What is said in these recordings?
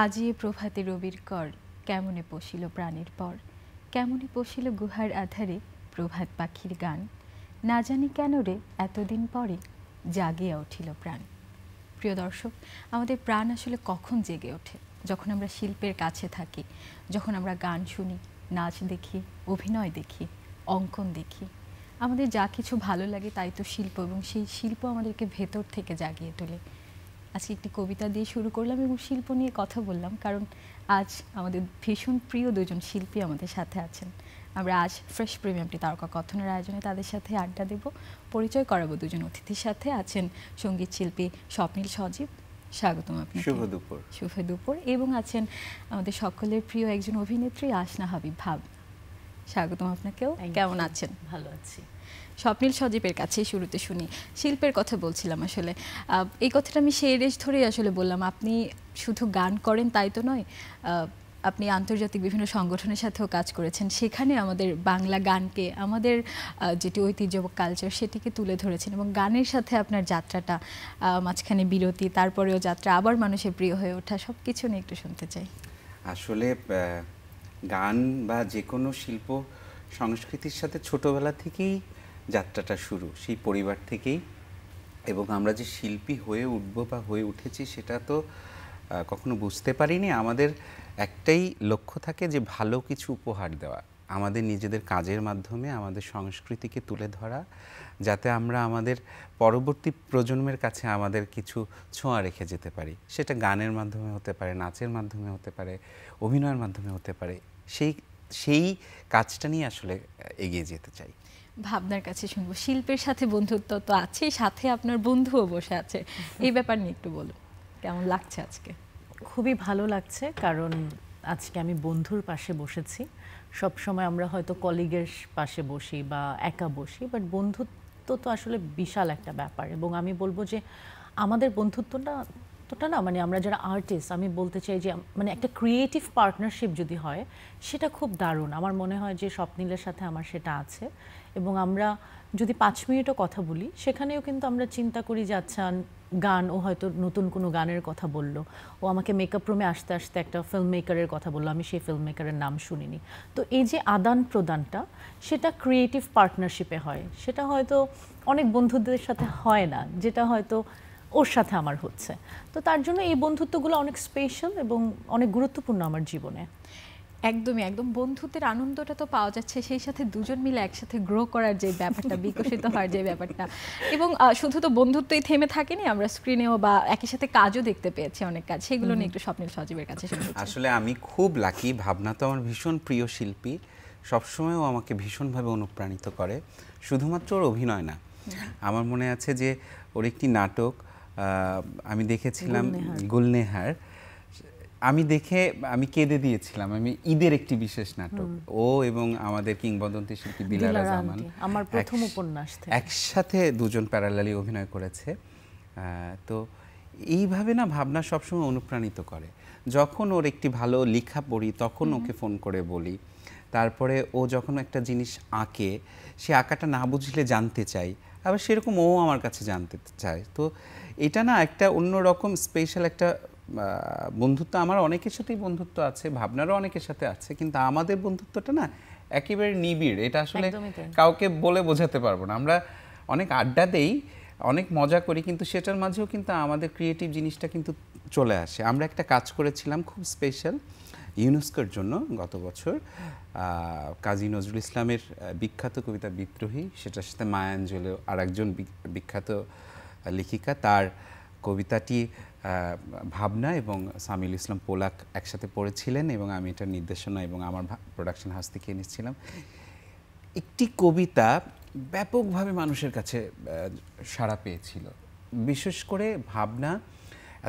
আজি এ প্রভাতে রবির কর, কেমনে পশিল প্রাণের পর, কেমনে পশিল গুহার আধারে প্রভাত পাখির গান, না জানি কেন রে এতদিন পরে জাগিয়া উঠিল প্রাণ। প্রিয় দর্শক, আমাদের প্রাণ আসলে কখন জেগে ওঠে? যখন আমরা শিল্পের কাছে থাকি, যখন আমরা গান শুনি, নাচ দেখি, অভিনয় দেখি, অঙ্কন দেখি। আমাদের যা কিছু ভালো লাগে তাই তো শিল্প, এবং সেই শিল্প আমাদেরকে ভেতর থেকে জাগিয়ে তোলে। আজকে একটি কবিতা দিয়ে শুরু করলাম এবং শিল্প নিয়ে কথা বললাম, কারণ আজ আমাদের ভীষণ প্রিয় দুজন শিল্পী আমাদের সাথে আছেন। আমরা আজ ফ্রেশ প্রিমিয়ামটি তারকা কথনের আয়োজনে তাদের সাথে আড্ডা দেব, পরিচয় করাবো দুজন অতিথির সাথে। আছেন সঙ্গীত শিল্পী স্বপ্নীল সজীব, স্বাগতম আপনাকে। শুভ দুপুর। শুভ দুপুর। এবং আছেন আমাদের সকলের প্রিয় একজন অভিনেত্রী আসনা হাবিব ভাব, স্বাগতম আপনাকেও। কেমন আছেন? ভালো আছি। স্বপ্নীল সজীবের কাছেই শুরুতে শুনি, শিল্পের কথা বলছিলাম। আসলে এই কথাটা আমি সেই রেশ ধরেই আসলে বললাম, আপনি শুধু গান করেন তাই তো নয়, আপনি আন্তর্জাতিক বিভিন্ন সংগঠনের সাথেও কাজ করেছেন, সেখানে আমাদের বাংলা গানকে, আমাদের যেটি ঐতিহ্য কালচার, সেটিকে তুলে ধরেছেন। এবং গানের সাথে আপনার যাত্রাটা, মাঝখানে বিরতি, তারপরেও যাত্রা, আবার মানুষের প্রিয় হয়ে ওঠা, সব কিছু নিয়ে একটু শুনতে চাই। আসলে গান বা যে কোনো শিল্প সংস্কৃতির সাথে ছোটবেলা থেকেই যাত্রাটা শুরু, সেই পরিবার থেকেই। এবং আমরা যে শিল্পী হয়ে উঠবো বা হয়ে উঠেছি সেটা তো কখনো বুঝতে পারিনি। আমাদের একটাই লক্ষ্য থাকে যে ভালো কিছু উপহার দেওয়া, আমাদের নিজেদের কাজের মাধ্যমে আমাদের সংস্কৃতিকে তুলে ধরা, যাতে আমরা আমাদের পরবর্তী প্রজন্মের কাছে আমাদের কিছু ছোঁয়া রেখে যেতে পারি। সেটা গানের মাধ্যমে হতে পারে, নাচের মাধ্যমে হতে পারে, অভিনয়ের মাধ্যমে হতে পারে। সেই কাজটা নিয়ে আসলে এগিয়ে যেতে চাই। ভাবনার কাছে শুনবো, শিল্পের সাথে বন্ধুত্ব তো আছে, সাথে আপনার বন্ধুও বসে আছে, এই ব্যাপার নিয়ে একটু বলুন, কেমন লাগছে আজকে? খুবই ভালো লাগছে, কারণ আজকে আমি বন্ধুর পাশে বসেছি। সব সময় আমরা হয়তো কলিগের পাশে বসি বা একা বসি, বাট বন্ধুত্ব তো আসলে বিশাল একটা ব্যাপার। এবং আমি বলবো যে আমাদের বন্ধুত্বটা না, মানে আমরা যারা আর্টিস্ট, আমি বলতে চাই যে মানে একটা ক্রিয়েটিভ পার্টনারশিপ যদি হয় সেটা খুব দারুণ। আমার মনে হয় যে স্বপ্নীলের সাথে আমার সেটা আছে। এবং আমরা যদি 5 মিনিটও কথা বলি, সেখানেও কিন্তু আমরা চিন্তা করি যে আচ্ছা গান, ও হয়তো নতুন কোনো গানের কথা বলল, ও আমাকে মেকআপ রুমে আসতে আসতে একটা ফিল্ম মেকারের কথা বললো, আমি সেই ফিল্ম মেকারের নাম শুনিনি। তো এই যে আদান প্রদানটা, সেটা ক্রিয়েটিভ পার্টনারশিপে হয়, সেটা হয়তো অনেক বন্ধুদের সাথে হয় না, যেটা হয়তো ওর সাথে আমার হচ্ছে। তো তার জন্য এই বন্ধুত্বগুলো অনেক স্পেশাল এবং অনেক গুরুত্বপূর্ণ আমার জীবনে। একদমই, একদম বন্ধুত্বের আনন্দটা তো পাওয়া যাচ্ছে, সেই সাথে দুজন মিলে একসাথে গ্রো করার যে ব্যাপারটা, বিকশিত হওয়ার যে ব্যাপারটা। এবং শুধু তো বন্ধুত্বই থেমে থাকেনি, আমরা স্ক্রিনেও বা একই সাথে কাজও দেখতে পেয়েছি, অনেক কাজ, সেগুলো নিয়ে একটু স্বপ্নীল সজীবের কাছে শুনতে চাই। আসলে আমি খুব লাকি, ভাবনা তো আমার ভীষণ প্রিয় শিল্পী, সবসময় ও আমাকে ভীষণভাবে অনুপ্রাণিত করে। শুধুমাত্র ওর অভিনয় না, আমার মনে আছে যে ওর একটি নাটক আমি দেখেছিলাম, গুলনেহার, আমি কেঁদে দিয়েছিলাম। আমি ঈদের একটি বিশেষ নাটক, ও এবং আমাদের কিংবদন্তি শিল্পী বিলাল জামান, আমার প্রথম উপন্যাস, একসাথে দুজন প্যারালালি অভিনয় করেছে। তো এইভাবে না ভাবনা সবসময় অনুপ্রাণিত করে। যখন ওর একটি ভালো লেখা পড়ি তখন ওকে ফোন করে বলি। তারপরে ও যখন একটা জিনিস আঁকে, সে আঁকাটা না বুঝলে জানতে চাই, আবার সেরকম ও আমার কাছে জানতে চায়। তো এটা না একটা অন্যরকম স্পেশাল একটা বন্ধুত্ব। আমার অনেকের সাথেই বন্ধুত্ব আছে, ভাবনারও অনেকের সাথে আছে, কিন্তু আমাদের বন্ধুত্বটা না একেবারে নিবিড়। এটা আসলে কাউকে বলে বোঝাতে পারবো না। আমরা অনেক আড্ডা দেই, অনেক মজা করি, কিন্তু সেটার মাঝেও কিন্তু আমাদের ক্রিয়েটিভ জিনিসটা কিন্তু চলে আসে। আমরা একটা কাজ করেছিলাম খুব স্পেশাল ইউনেস্কোর জন্য গত বছর, কাজী নজরুল ইসলামের বিখ্যাত কবিতা বিদ্রোহী, সেটার সাথে মায়াঞ্জলি আর একজন বিখ্যাত লেখিকা, তার কবিতাটি ভাবনা এবং সামিল ইসলাম পোলাক একসাথে পড়েছিলেন, এবং আমি এটার নির্দেশনা এবং আমার প্রোডাকশন হাউস থেকে এনেছিলাম। একটি কবিতা ব্যাপকভাবে মানুষের কাছে সাড়া পেয়েছিল। বিশেষ করে ভাবনা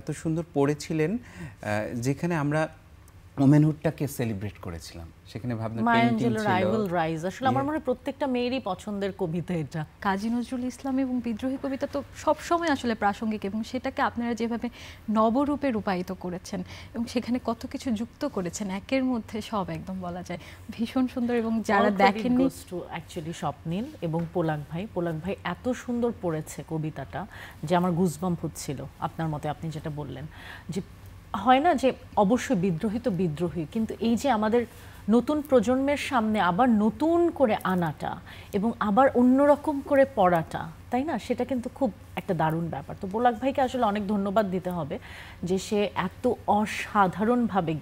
এত সুন্দর পড়েছিলেন, যেখানে আমরা ওমেনহুডটাকে সেলিব্রেট করেছিলাম। সেখানে ভাবনা পেইন্টিং ছিল। আসলে আমার মনে হয় প্রত্যেকটা মেয়েরই পছন্দের কবিতা এটা। কাজী নজরুল ইসলাম এবং বিদ্রোহী কবিতা তো সবসময় আসলে প্রাসঙ্গিক, এবং সেটাকে আপনারা যেভাবে নবরূপে রূপায়িত করেছেন এবং সেখানে কত কিছু যুক্ত করেছেন, একের মধ্যে সব একদম বলা যায় ভীষণ সুন্দর। এবং যারা দেখেননি, অ্যাকচুয়ালি স্বপ্নীল এবং পোলাক ভাই এত সুন্দর পড়েছে কবিতাটা যে আমার গুজবাম্প হচ্ছিল। আপনার মতে, আপনি যেটা বললেন যে হয় না যে অবশ্যই বিদ্রোহী তো বিদ্রোহী, কিন্তু এই যে আমাদের নতুন প্রজন্মের সামনে আবার নতুন করে আনাটা এবং আবার অন্যরকম করে পড়াটা, তাই না, সেটা কিন্তু খুব একটা দারুণ ব্যাপার। তো পোলাক ভাইকে আসলে অনেক ধন্যবাদ দিতে হবে যে সে এত অসাধারণভাবে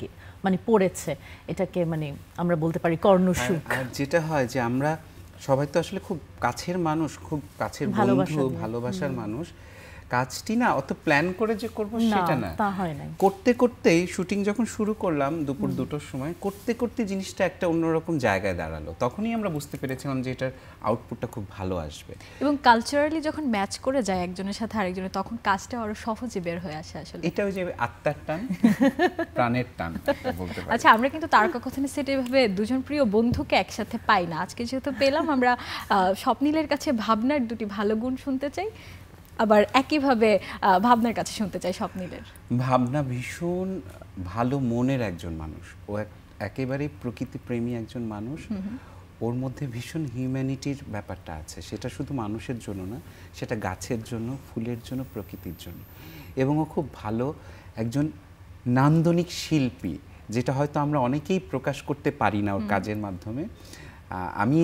মানে পড়েছে এটাকে, মানে আমরা বলতে পারি কর্ণসুখ। আর যেটা হয় যে আমরা সবাই তো আসলে খুব কাছের মানুষ, খুব কাছের বন্ধু, ভালোবাসার মানুষ। কাজটি না অত প্ল্যান করে যে করব সেটা না, তা হয় না। করতে করতেই শুটিং যখন শুরু করলাম দুপুর 2টোর সময়, করতে করতে জিনিসটা একটা অন্যরকম জায়গায় দাঁড়ালো। তখনই আমরা বুঝতে পেরেছিলাম যে এটার আউটপুটটা খুব ভালো আসবে। এবং কালচারালি যখন ম্যাচ করে যায় একজনের সাথে আরেকজনের, তখন কাজটা আরো সহজে বের হয়ে আসে আসলে। এটা ওই যে আত্মার টান, প্রাণের টান বলতে পারি। আচ্ছা, আমরা কিন্তু তারকা কথনে সেট এভাবে দুজন প্রিয় বন্ধুকে একসাথে পাই না। আজকে যেহেতু পেলাম, আমরা স্বপ্নিলের কাছে ভাবনার দুটি ভালো গুণ শুনতে চাই, আবার একইভাবে ভাবনার কাছে শুনতে চাই স্বপ্নিলের। ভাবনা ভীষণ ভালো মনের একজন মানুষ, ও একেবারে প্রকৃতিপ্রেমী একজন মানুষ। ওর মধ্যে ভীষণ হিউম্যানিটির ব্যাপারটা আছে, সেটা শুধু মানুষের জন্য না, সেটা গাছের জন্য, ফুলের জন্য, প্রকৃতির জন্য। এবং ও খুব ভালো একজন নান্দনিক শিল্পী, যেটা হয়তো আমরা অনেকেই প্রকাশ করতে পারি না ওর কাজের মাধ্যমে। আমি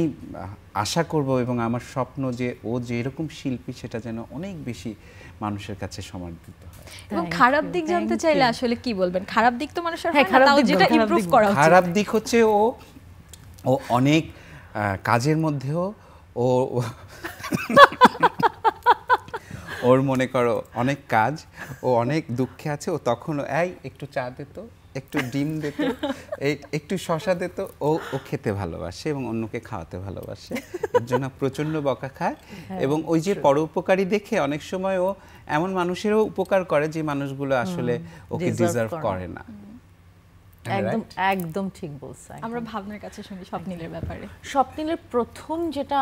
আশা করব এবং আমার স্বপ্ন যে ও যে এরকম শিল্পী সেটা যেন অনেক বেশি মানুষের কাছে সমাদৃত হয়। এবং খারাপ দিক জানতে চাইলে আসলে কি বলবেন? খারাপ দিক তো মানুষের হয় না, তাও যেটা ইমপ্রুভ করা উচিত। খারাপ দিক হচ্ছে ও অনেক কাজের মধ্যেও ওর মনে করো অনেক কাজ, ও অনেক দুঃখে আছে, ও তখনও একটু চা দিত, একটু ডিম দিত, একটু শশা দিত, ও খেতে ভালোবাসে এবং অন্যকে খাওয়াতে ভালোবাসে। এর জন্য প্রচণ্ড বকা খায়। এবং ওই যে পরোপকারী দেখে অনেক সময় ও এমন মানুষেরও উপকার করে যে মানুষগুলো আসলে ওকে ডিজার্ভ করে না। একদম একদম ঠিক বলছেন। আমরা ভাবনার কাছে শুনি স্বপ্নিলের ব্যাপারে। স্বপ্নিলের প্রথম যেটা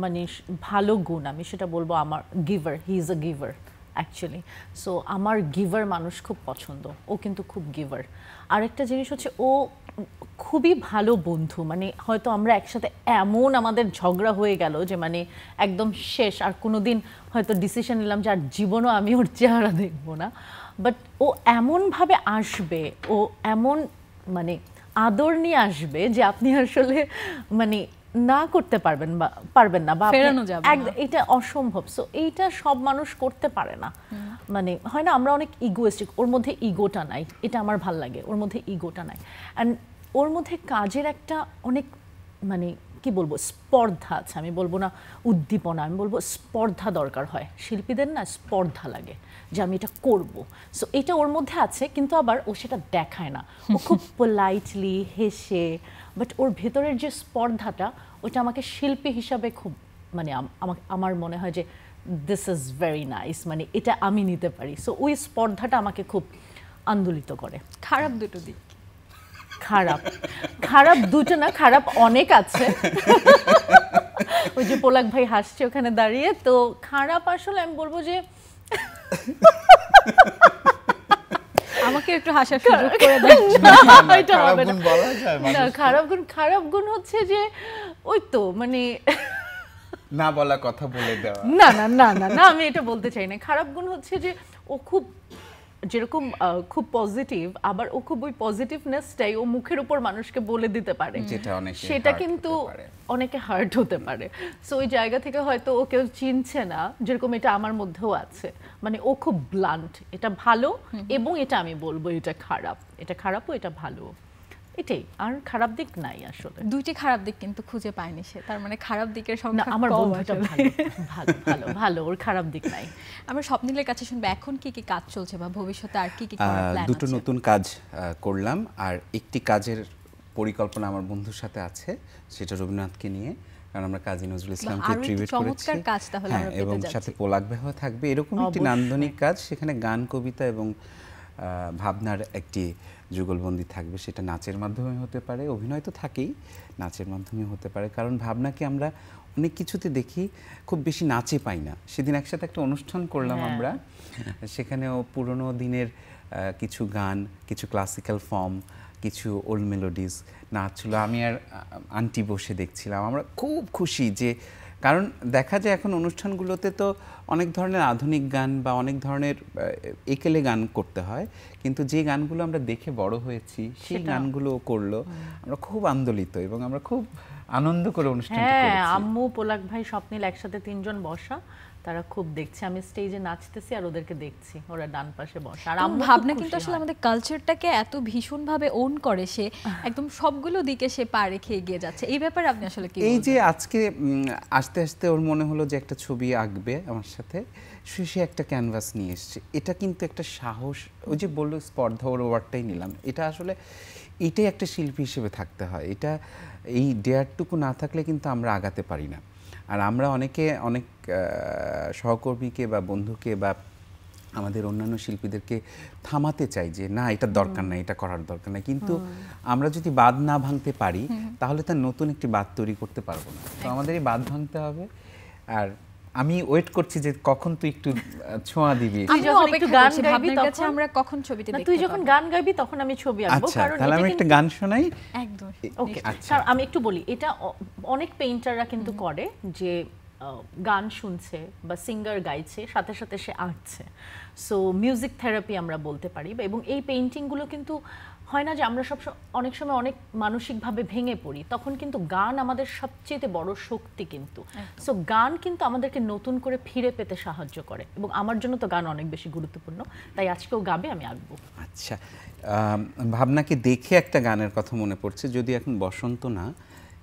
মানে ভালো গুণ, আমি সেটা বলবো আমার giver, he is a giver actually. So আমার গিভার মানুষ খুব পছন্দ, ও কিন্তু খুব গিভার। আরেকটা জিনিস হচ্ছে ও খুবই ভালো বন্ধু, মানে হয়তো আমরা একসাথে এমন আমাদের ঝগড়া হয়ে গেল যে মানে একদম শেষ, আর কোনোদিন হয়তো ডিসিশন নিলাম যে আর জীবনও আমি ওর চেহারা দেখবো না, বাট ও এমনভাবে আসবে, ও এমন মানে আদর নিয়ে আসবে যে আপনি আসলে মানে না করতে পারবেন না বা ফেরানো যাবে না। এটা অসম্ভব। সো এইটা সব মানুষ করতে পারে না। মানে হয় না, আমরা অনেক ইগোয়েস্টিক, ওর মধ্যে ইগোটা নাই, এটা আমার ভাল লাগে, ওর মধ্যে ইগোটা নাই। অ্যান্ড ওর মধ্যে কাজের একটা অনেক মানে কি বলবো স্পর্ধা আছে, আমি বলবো না উদ্দীপনা, আমি বলবো স্পর্ধা দরকার হয় শিল্পীদের, না স্পর্ধা লাগে যে আমি এটা করব। সো এটা ওর মধ্যে আছে, কিন্তু আবার ও সেটা দেখায় না, ও খুব পোলাইটলি হেসে, বাট ওর ভেতরের যে স্পর্ধাটা, ওটা আমাকে শিল্পী হিসাবে খুব মানে আমার মনে হয় যে দিস ইজ ভেরি নাইস, মানে এটা আমি নিতে পারি। সো ওই স্পর্ধাটা আমাকে খুব আন্দোলিত করে। খারাপ দুটো দিক? খারাপ দুটো না, খারাপ অনেক আছে। ওই যে পোলাক ভাই হাসছে ওখানে দাঁড়িয়ে, তো খারাপ আসলে আমি বলবো যে আমাকে একটু হাসার সুযোগ করে দেন। এটা হবে না। খারাপ গুণ হচ্ছে যে ওই তো মানে না বলা কথা বলে দেওয়া। না না না না না, আমি এটা বলতে চাই না। খারাপ গুণ হচ্ছে যে ও খুব যেরকম খুব পজিটিভ, আবার ও খুব ওই পজিটিভনেসটাই ও মুখের উপর মানুষকে বলে দিতে পারে, সেটা কিন্তু অনেকে হার্ট হতে পারে। সো ওই জায়গা থেকে হয়তো ও কেউ চিনছে না, যেরকম এটা আমার মধ্যেও আছে। মানে ও খুব ব্লান্ট, এটা ভালো এবং এটা আমি বলবো এটা খারাপ, এটা খারাপও এটা ভালো, এটাই। আর খারাপ দিক নাই আসলে। দুইটি খারাপ দিক কিন্তু খুঁজে পায়নি সে, তার মানে খারাপ দিকের সংখ্যা কম। আমার বন্ধুটা ভালো, ওর খারাপ দিক নাই। আমরা স্বপ্নিলের কাছে শুনবো এখন কি কি কাজ চলছে বা ভবিষ্যতে আর কি কি করার প্ল্যান আছে? দুটো নতুন কাজ করলাম, আর একটি কাজের পরিকল্পনা আমার বন্ধুর সাথে আছে, সেটা রবীন্দ্রনাথকে নিয়ে, কারণ আমরা কাজী নজরুল ইসলামকে ট্রিবিউট করেছি। হ্যাঁ, এবং সাথে পোলাক ভাইও থাকবে। এরকম একটি নান্দনিক কাজ, সেখানে গান, কবিতা এবং ভাবনার একটি যুগলবন্দি থাকবে। সেটা নাচের মাধ্যমে হতে পারে, অভিনয় তো থাকেই, নাচের মাধ্যমে হতে পারে। কারণ ভাবনাকে আমরা অনেক কিছুতে দেখি, খুব বেশি নাচে পাই না। সেদিন একসাথে একটা অনুষ্ঠান করলাম আমরা, সেখানেও পুরনো দিনের কিছু গান, কিছু ক্লাসিক্যাল ফর্ম, কিছু ওল্ড মেলোডিজ নাচ ছিল। আমি আর আন্টি বসে দেখছিলাম, আমরা খুব খুশি যে কারণ দেখা যায় এখন অনুষ্ঠানগুলোতে তো অনেক ধরনের আধুনিক গান বা অনেক ধরনের একেলে গান করতে হয়, কিন্তু যে গানগুলো আমরা দেখে বড় হয়েছি সেই গানগুলো করলো, আমরা খুব আন্দোলিত এবং আমরা খুব আনন্দ করে অনুষ্ঠানটা করেছি। আম্মু, পোলাক ভাই, স্বপ্নিল একসাথে 3 জন বসা, তারা খুব দেখছে, আমি স্টেজে নাচতেছি আর ওদেরকে দেখছি, ওরা ডান পাশে বসা। আর আম্মু ভাবনা কিন্তু আসলে আমাদের কালচারটাকে এত ভীষণভাবে ওন করে, সে একদম সবগুলো দিকে সে পা রেখে এগিয়ে যাচ্ছে। এই ব্যাপারে আপনি আসলে কি এই যে আজকে আস্তে আস্তে ওর মনে হলো যে একটা ছবি আঁকবে আমার সাথে, সে একটা ক্যানভাস নিয়ে এসছে, এটা কিন্তু একটা সাহস, ওই যে বললো স্পর্ধা, ওর ওয়ার্ডটাই নিলাম, এটা আসলে এটাই একটা শিল্পী হিসেবে থাকতে হয়। এটা এই ডেয়ারটুকু না থাকলে কিন্তু আমরা আগাতে পারি না। আর আমরা অনেক সহকর্মীকে বা বন্ধুকে বা আমাদের অন্যান্য শিল্পীদেরকে থামাতে চাই যে না, এটার দরকার নাই, এটা করার দরকার নাই, কিন্তু আমরা যদি বাঁধ না ভাঙতে পারি তাহলে তার নতুন একটি বাঁধ তৈরি করতে পারবো না। তো আমাদের এই বাঁধ ভাঙতে হবে। আর আমি ওয়েট করছি যে কখন তুই একটু ছোঁয়া দিবি। তুই যখন একটু গান গাইবি তখন আমরা কখন ছবিতে দেখতে পাবো? তুই যখন গান গাইবি তখন আমি ছবি আঁকবো। আচ্ছা, তাহলে আমি একটা গান শোনাই। একদম ওকে। স্যার আমি একটু বলি, এটা অনেক পেইন্টাররা কিন্তু করে যে গান শুনছে বা সিঙ্গার গাইছে, সাথে সাথে সে আঁকছে। সো মিউজিক থেরাপি আমরা বলতে পারি। এবং এই পেইন্টিংগুলো কিন্তু হয় না যে আমরা অনেক সময় অনেক মানসিকভাবে ভেঙে পড়ি, তখন কিন্তু গান আমাদের সবচেয়ে বড় শক্তি কিন্তু। সো গান কিন্তু আমাদেরকে নতুন করে ফিরে পেতে সাহায্য করে, এবং আমার জন্য তো গান অনেক বেশি গুরুত্বপূর্ণ, তাই আজকেও গাবে, আমি আঁকবো। আচ্ছা, ভাবনাকে দেখে একটা গানের কথা মনে পড়ছে, যদি এখন বসন্ত না,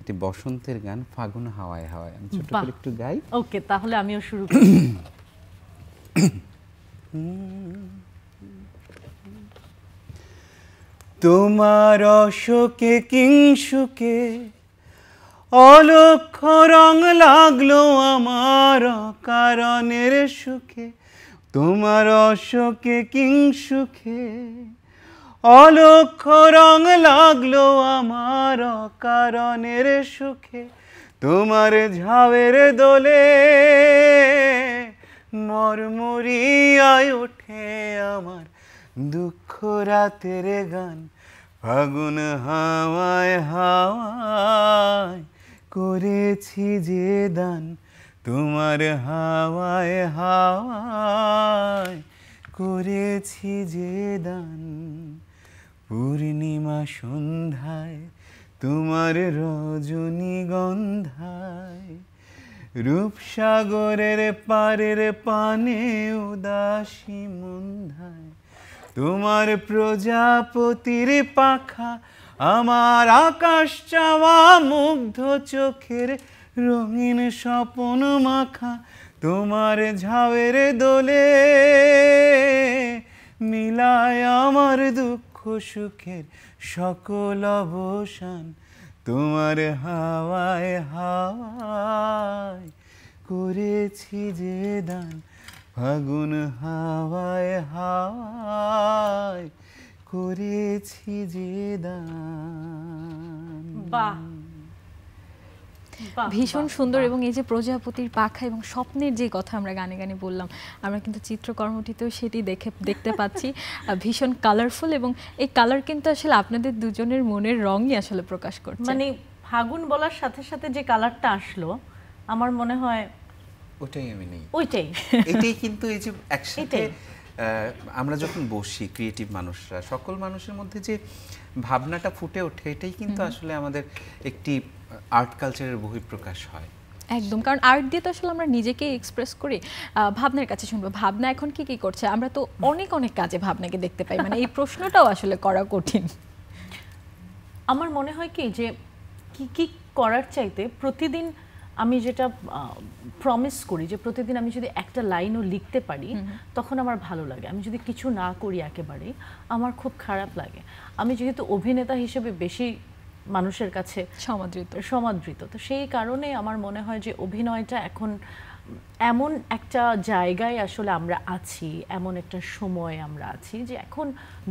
এটি বসন্তের গান, ফাগুন হাওয়ায় হাওয়ায়। আমি ছোট করে একটু গাই। ওকে, তাহলে আমিও শুরু করি। তোমার অশোকে কিংসুকে অলক্ষ্য রং লাগলো আমার কারণের সুখে, তোমার অশোকে কিংসুকে অলক্ষ্য রং লাগলো আমার কারণের সুখে, তোমার ঝাউয়ের দোলে মরমরিয়ায় ওঠে আমার দুঃখ রাতের গান, ফাগুন হাওয়ায় হাওয়ায় করেছি যে দান, তোমার হাওয়ায় হাওয়ায় করেছি যে দান, পূর্ণিমা সন্ধ্যায় তোমার রজনীগন্ধায়, রূপসাগরের পারের পানে উদাসী মন্ধায়, তোমার প্রজাপতির পাখা আমার আকাশ চাওয়া মুগ্ধ চোখের রঙিন স্বপ্ন মাখা, তোমার ঝাউয়ের দোলে মিলায় আমার দুঃখ সুখের সকল অবসান, তোমার হাওয়ায় হাওয়ায় করেছি যে দান, ফাগুন হাওয়ায় হাওয়ায় করেছি যে দান। বাহ, ভীষণ সুন্দর। এবং এই যে প্রজাপতির পাখা এবং স্বপ্নের যে কথা আমরা গানে গানে বললাম, আমরা কিন্তু চিত্রকর্মটিতেও সেটি দেখতে পাচ্ছি, ভীষণ কালারফুল, এবং এই কালার কিন্তু আসলে আপনাদের দুজনের মনের রঙই আসলে প্রকাশ করছে। মানে ফাগুন বলার সাথে সাথে যে কালারটা আসলো, আমার মনে হয় ওটাই আমি নেই, ওইটাই এটাই কিন্তু এই যে একসাথে আমরা যখন বসি ক্রিয়েটিভ মানুষরা, সকল মানুষের মধ্যে যে ভাবনাটা ফুটে ওঠে, এটাই কিন্তু আসলে আমাদের একটি আর্ট কালচারের বহিঃপ্রকাশ হয়। একদম, কারণ আর্ট দিয়ে তো আসলে আমরা নিজেকে এক্সপ্রেস করি। ভাবনার কাছে শুনবো, ভাবনা এখন কি কি করছে? আমরা তো অনেক কাজে ভাবনাকে দেখতে পাই, মানে এই প্রশ্নটাও আসলে করা কঠিন। আমার মনে হয় কি যে কি কি করার চাইতে প্রতিদিন আমি যেটা প্রমিস করি যে প্রতিদিন আমি যদি একটা লাইনও লিখতে পারি তখন আমার ভালো লাগে। আমি যদি কিছু না করি একেবারে আমার খুব খারাপ লাগে। আমি যেহেতু অভিনেতা হিসেবে বেশি মানুষের কাছে সমাদৃত, তো সেই কারণে আমার মনে হয় যে অভিনয়টা এখন এমন একটা জায়গায় আসলে আমরা আছি, এমন একটা সময় আমরা আছি যে এখন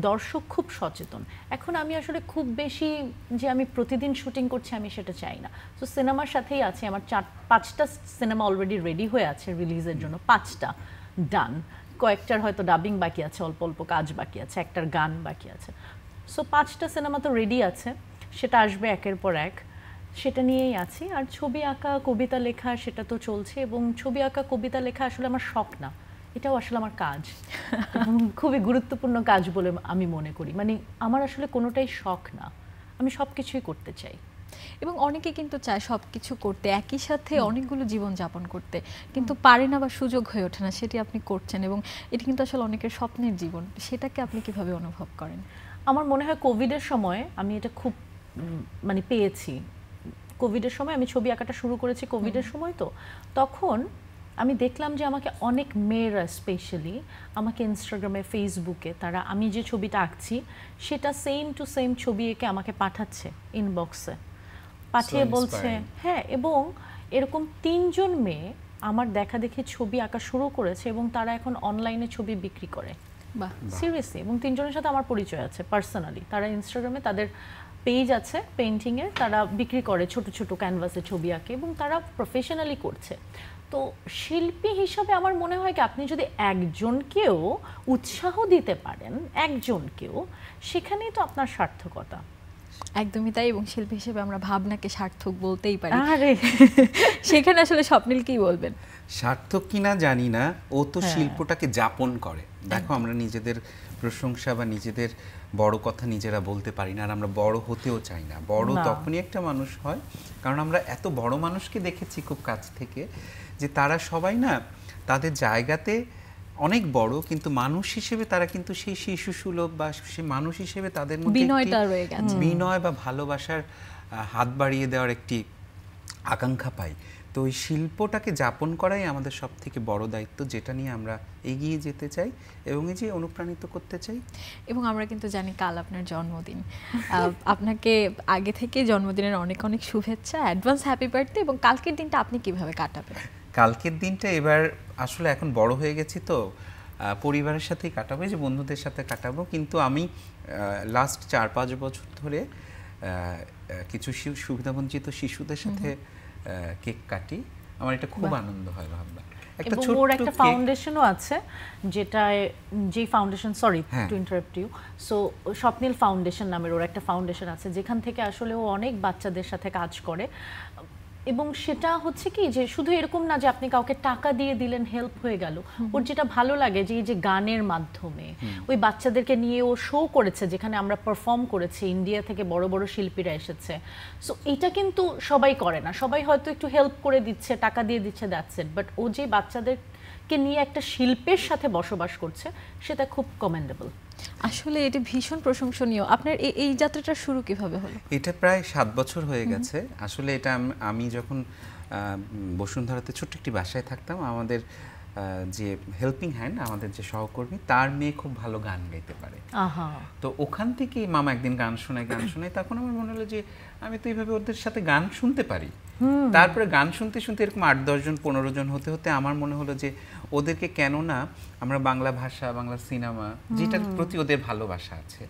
দর্শক খুব সচেতন। এখন আমি আসলে খুব বেশি যে আমি প্রতিদিন শুটিং করছি আমি সেটা চাই না। তো সিনেমার সাথেই আছি, আমার 4-5টা সিনেমা অলরেডি রেডি হয়ে আছে রিলিজের জন্য, 5টা ডান, কয়েকটার হয়তো ডাবিং বাকি আছে, অল্প অল্প কাজ বাকি আছে, একটার গান বাকি আছে। সো 5টা সিনেমা তো রেডি আছে, সেটা আসবে একের পর এক। সেটা নিয়েই আছি। আর ছবি আঁকা, কবিতা লেখা সেটা তো চলছে, এবং ছবি আঁকা, কবিতা লেখা আসলে আমার শখ না, এটাও আসলে আমার কাজ এবং খুবই গুরুত্বপূর্ণ কাজ বলে আমি মনে করি। মানে আমার আসলে কোনোটাই শখ না, আমি সব কিছুই করতে চাই। এবং অনেকে কিন্তু চায় সব কিছু করতে, একই সাথে অনেকগুলো জীবন যাপন করতে, কিন্তু পারে না বা সুযোগ হয়ে ওঠে না। সেটি আপনি করছেন এবং এটি কিন্তু আসলে অনেকের স্বপ্নের জীবন। সেটাকে আপনি কিভাবে অনুভব করেন? আমার মনে হয় কোভিডের সময় আমি এটা খুব মানে পেয়েছি। কোভিডের সময় আমি ছবি আঁকাটা শুরু করেছি, কোভিডের সময় তো তখন আমি দেখলাম যে আমাকে অনেক মেয়েরা স্পেশালি আমাকে ইনস্টাগ্রামে, ফেসবুকে তারা আমি যে ছবিটা আঁকছি সেটা সেম টু সেম ছবি এঁকে আমাকে পাঠাচ্ছে ইনবক্সে, পাঠিয়ে বলছে হ্যাঁ। এবং এরকম 3 জন মেয়ে আমার দেখা দেখি ছবি আঁকা শুরু করেছে এবং তারা এখন অনলাইনে ছবি বিক্রি করে। বাহ, সিরিয়াসলি। এবং 3 জনের সাথে আমার পরিচয় আছে পার্সোনালি। তারা ইনস্টাগ্রামে তাদের পেজ আছে পেইন্টিংয়ের, তারা বিক্রি করে ছোট ছোট ক্যানভাসে ছবি আঁকে এবং তারা প্রফেশনালি করছে। তো শিল্পী হিসাবে আমার মনে হয় কি আপনি যদি একজনকেও উৎসাহ দিতে পারেন, একজনকেও, সেখানেই তো আপনার সার্থকতা। একদমই তাই। এবং শিল্পী হিসেবে আমরা ভাবনাকে সার্থক বলতেই পারি। আরে সেখানে আসলে স্বপ্নিল কি বলবেন? সার্থক কিনা জানি না, ও তো শিল্পটাকে যাপন করে। দেখো আমরা নিজেদের প্রশংসা বা নিজেদের বড় কথা নিজেরা বলতে পারি না, আর আমরা বড় হতেও চাই না। বড় তখনই একটা মানুষ হয় কারণ আমরা এত বড় মানুষকে দেখেছি খুব কাছ থেকে, যে তারা সবাই না তাদের জায়গাতে অনেক বড়, কিন্তু মানুষ হিসেবে তারা কিন্তু সেই শিশুসুলভ বা সেই মানুষ হিসেবে তাদের মধ্যে বিনয়টা রয়ে গেছে। বিনয় বা ভালোবাসার হাত বাড়িয়ে দেওয়ার একটি আকাঙ্ক্ষা পাই। তো ওই শিল্পটাকে যাপন করাই আমাদের সব থেকে বড় দায়িত্ব, যেটা নিয়ে আমরা এগিয়ে যেতে চাই এবং এই যে অনুপ্রাণিত করতে চাই। এবং আমরা কিন্তু জানি কাল আপনার জন্মদিন। আপনাকে আগে থেকে জন্মদিনের অনেক অনেক শুভেচ্ছা, অ্যাডভান্স হ্যাপি বার্থডে। এবং কালকের দিনটা আপনি কিভাবে কাটাবেন? কালকের দিনটা এবার আসলে এখন বড় হয়ে গেছি তো পরিবারের সাথেই কাটাবো, যে বন্ধুদের সাথে কাটাবো। কিন্তু আমি লাস্ট 4-5 বছর ধরে কিছু সুবিধাবঞ্চিত শিশুদের সাথে কেক কাটি। আমার এটা খুব আনন্দ হয় ভাবনা। এবং ওর একটা ফাউন্ডেশনও আছে, যেটা যে foundation, sorry to interrupt you, so Swapnil foundation নামের ওর একটা ফাউন্ডেশন আছে, যেখান থেকে আসলে ও অনেক বাচ্চাদের সাথে কাজ করে। এবং সেটা হচ্ছে কি যে শুধু এরকম না যে আপনি কাউকে টাকা দিয়ে দিলেন, হেল্প হয়ে গেল। ওর যেটা ভালো লাগে যে এই যে গানের মাধ্যমে ওই বাচ্চাদেরকে নিয়ে ও শো করেছে, যেখানে আমরা পারফর্ম করেছি, ইন্ডিয়া থেকে বড় বড় শিল্পীরা এসেছে। সো এটা কিন্তু সবাই করে না, সবাই হয়তো একটু হেল্প করে দিচ্ছে, টাকা দিয়ে দিচ্ছে, দ্যাটস ইট। বাট ও যে বাচ্চাদেরকে নিয়ে একটা শিল্পের সাথে বসবাস করছে, সেটা খুব কমেন্ডেবল। আসলে এটা ভীষণ প্রশংসনীয়। আপনার এই যাত্রাটা শুরু কিভাবে হলো? এটা প্রায় 7 বছর হয়ে গেছে। আসলে এটা আমি যখন বসুন্ধরাতে ছোট্ট একটি বাসায় থাকতাম, আমাদের যে হেল্পিং হ্যান্ড, আমাদের যে সহকর্মী, তার মেয়ে খুব ভালো গান গাইতে পারে। তো ওখান থেকে মামা একদিন গান শোনায়, তখন আমার মনে হলো যে আমি তো এইভাবে ওদের সাথে গান শুনতে পারি। তারপরে গান শুনতে শুনতে এরকম 8-10 জন 15 জন হতে হতে আমার মনে হলো যে ওদেরকে কেন না আমরা বাংলা ভাষা, বাংলা সিনেমা, যেটার প্রতি ওদের ভালোবাসা আছে,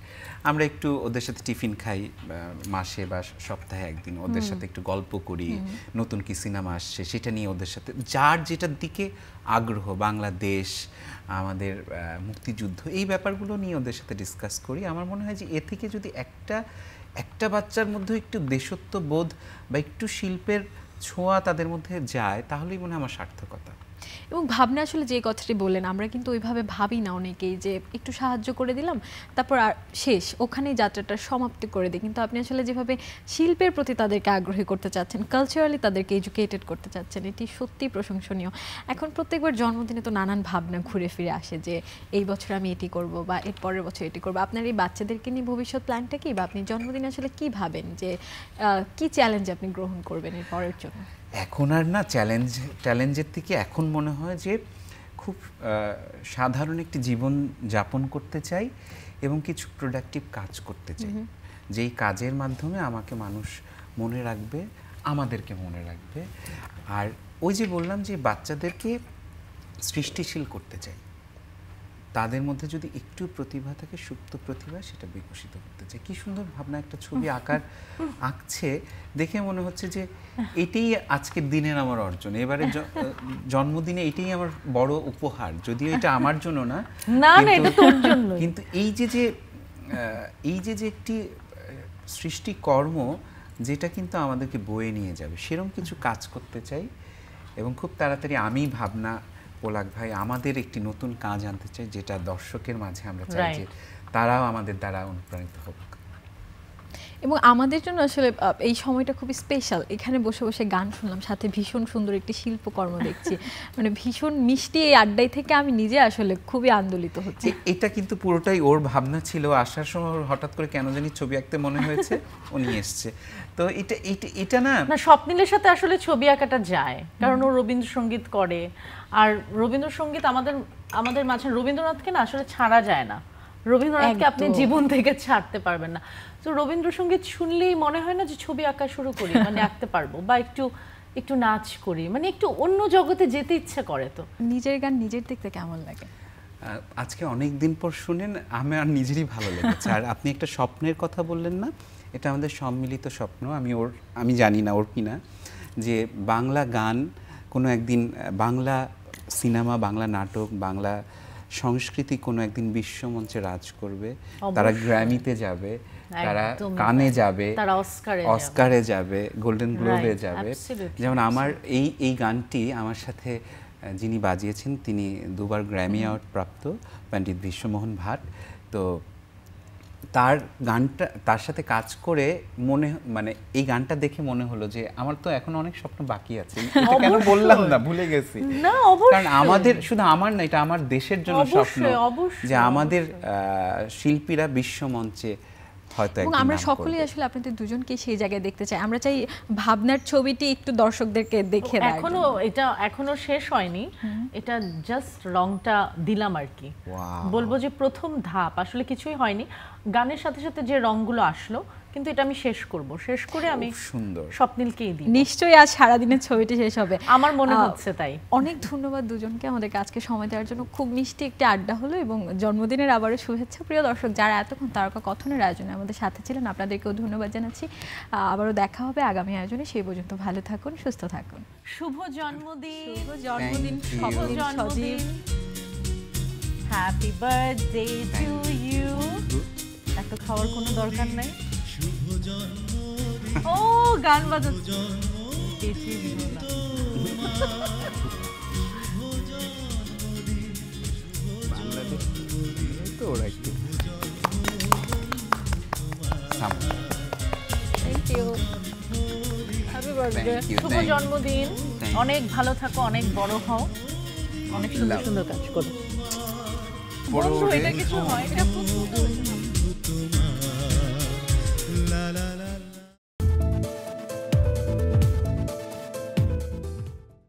আমরা একটু ওদের সাথে টিফিন খাই মাসে বা সপ্তাহে একদিন, ওদের সাথে একটু গল্প করি, নতুন কি সিনেমা আসছে সেটা নিয়ে ওদের সাথে, যার যেটার দিকে আগ্রহ, বাংলাদেশ, আমাদের মুক্তিযুদ্ধ, এই ব্যাপারগুলো নিয়ে ওদের সাথে ডিসকাস করি। আমার মনে হয় যে এ থেকে যদি একটা বাচ্চার মধ্যে একটু দেশত্ব বোধ বা একটু শিল্পের ছোঁয়া তাদের মধ্যে যায়, তাহলেই মনে হয় আমার সার্থকতা। এবং ভাবনা আসলে যে কথাটি বললেন, আমরা কিন্তু ওইভাবে ভাবি না অনেকেই, যে একটু সাহায্য করে দিলাম তারপর আর শেষ, ওখানেই যাত্রাটা সমাপ্তি করে দিই। কিন্তু আপনি আসলে যেভাবে শিল্পের প্রতি তাদেরকে আগ্রহী করতে চাচ্ছেন, কালচারালি তাদেরকে এডুকেটেড করতে চাচ্ছেন, এটি সত্যিই প্রশংসনীয়। এখন প্রত্যেকবার জন্মদিনে তো নানান ভাবনা ঘুরে ফিরে আসে, যে এই বছর আমি এটি করব বা এর পরের বছর এটি করব। আপনার এই বাচ্চাদেরকে নিয়ে ভবিষ্যৎ প্ল্যানটা কি, বা আপনি জন্মদিনে আসলে কি ভাবেন, যে কি চ্যালেঞ্জ আপনি গ্রহণ করবেন এর পরের জন্য? এখন আর না চ্যালেঞ্জের থেকে এখন মনে হয় যে খুব সাধারণ একটি জীবন যাপন করতে চাই এবং কিছু প্রোডাক্টিভ কাজ করতে চাই, যেই কাজের মাধ্যমে আমাকে মানুষ মনে রাখবে, আমাদেরকে মনে রাখবে। আর ওই যে বললাম যে বাচ্চাদেরকে সৃষ্টিশীল করতে চাই, তাদের মধ্যে যদি একটু প্রতিভা থাকে, সুপ্ত প্রতিভা, সেটা বিকশিত করতে চাই। কি সুন্দর ভাবনা, একটা ছবি আঁকছে, দেখে মনে হচ্ছে যে এটাই আজকের দিনের আমার অর্জন, এবারে জন্মদিনে এটাই আমার বড় উপহার। যদিও এটা আমার জন্য না, কিন্তু এই যে একটি সৃষ্টি কর্ম, যেটা কিন্তু আমাদেরকে বয়ে নিয়ে যাবে, সেরকম কিছু কাজ করতে চাই। এবং খুব তাড়াতাড়ি আমি ভাবনা, পোলাক ভাই আমাদের একটি নতুন কাজ আনতে চাই, যেটা দর্শকের মাঝে আমরা চাই যে তারাও আমাদের দ্বারা অনুপ্রাণিত হোক। এবং আমাদের জন্য আসলে এই সময়টা খুবই স্পেশাল। এখানে বসে বসে গান শুনলাম, সাথে ভীষণ সুন্দর একটি শিল্পকর্ম দেখছি, মানে ভীষণ মিষ্টি এই আড্ডাই থেকে আমি নিজে আসলে খুবই আন্দোলিত হচ্ছি। এটা কিন্তু পুরোটাই ওর ভাবনা ছিল। আসার সময় হঠাৎ করে কেন জানি ছবি আঁকতে মনে হয়েছে, ও নিয়ে এসছে। তো এটা না স্বপ্নিলের সাথে আসলে ছবি আঁকাটা যায়, কারণ ও রবীন্দ্রসঙ্গীত করে। আর রবীন্দ্রসঙ্গীত আমাদের মাঝে, রবীন্দ্রনাথকে না আসলে ছাড়া যায় না, রবীন্দ্রনাথকে আপনি জীবন থেকে ছাড়তে পারবেন না। তো রবীন্দ্রসঙ্গীত শুনলেই মনে হয় না যে ছবি আঁকা শুরু করি, মানে আঁকতে পারবো, বা একটু নাচ করি, মানে একটু অন্য জগতে যেতে ইচ্ছে করে। তো নিজের গান নিজের দেখতে কেমন লাগে? আজকে অনেক দিন পর শুনেন, আমার নিজেরই ভালো লেগেছে। আর আপনি একটা স্বপ্নের কথা বললেন না, এটা আমাদের সম্মিলিত স্বপ্ন। আমি জানি না ওর কিনা, যে বাংলা গান কোনো একদিন, বাংলা সিনেমা, বাংলা নাটক, বাংলা সংস্কৃতি কোনো একদিন বিশ্বমঞ্চে রাজ করবে। তারা গ্র্যামিতে যাবে, তারা কানে যাবে, তারা অস্কারে যাবে, গোল্ডেন গ্লোবে যাবে। যেমন আমার এই গানটি আমার সাথে যিনি বাজিয়েছেন, তিনি 2 বার গ্র্যামি অ্যাওয়ার্ড প্রাপ্ত পণ্ডিত বিশ্বমোহন ভাট। তো তার সাথে কাজ করে মানে এই গানটা দেখে মনে হলো যে আমার তো এখন অনেক স্বপ্ন বাকি আছে। এটা কেন বললাম না, ভুলে গেছি। কারণ আমাদের, শুধু আমার না, এটা আমার দেশের জন্য স্বপ্ন যে আমাদের শিল্পীরা বিশ্বমঞ্চে হয়তো এবং আমরা সকলেই আসলে আপনাদের দুজনকে সেই জায়গায় দেখতে চাই। আমরা চাই ভাবনার ছবিটি একটু দর্শকদেরকে দেখে দেয়। এখনো শেষ হয়নি, এটা জাস্ট রংটা দিলাম আর কি। বলবো যে প্রথম ধাপ, আসলে কিছুই হয়নি, গানের সাথে সাথে যে রংগুলো আসলো, কিন্তু এটা আমি শেষ করে আমি সুন্দর স্বপ্নিলকেই দিই। নিশ্চয়ই আজ সারাদিনের ছবিটি শেষ হবে, আমার মনে হচ্ছে তাই। অনেক ধন্যবাদ দুজনকে আমাদেরকে আজকে সময় দেওয়ার জন্য। খুব মিষ্টি একটি আড্ডা হলো, এবং জন্মদিনের আবারও শুভেচ্ছা। প্রিয় দর্শক, যারা এতক্ষণ তারকা কথনের আয়োজনে আমাদের সাথে ছিলেন, আপনাদেরকেও ধন্যবাদ জানাচ্ছি। আবারও দেখা হবে আগামী আয়োজনে। সেই পর্যন্ত ভালো থাকুন, সুস্থ থাকুন। শুভ জন্মদিন, শুভ জন্মদিন, হ্যাপি বার্থডে টু ইউ। এত খাওয়ার কোনো দরকার নাই। ও গান বাজাচ্ছে, তো ওরা একটু শুভ জন্মদিন, অনেক ভালো থাকো, অনেক বড় হও, অনেক সুন্দর সুন্দর কাজ করো। এটা কিছু হয়, এটা খুব সুন্দর।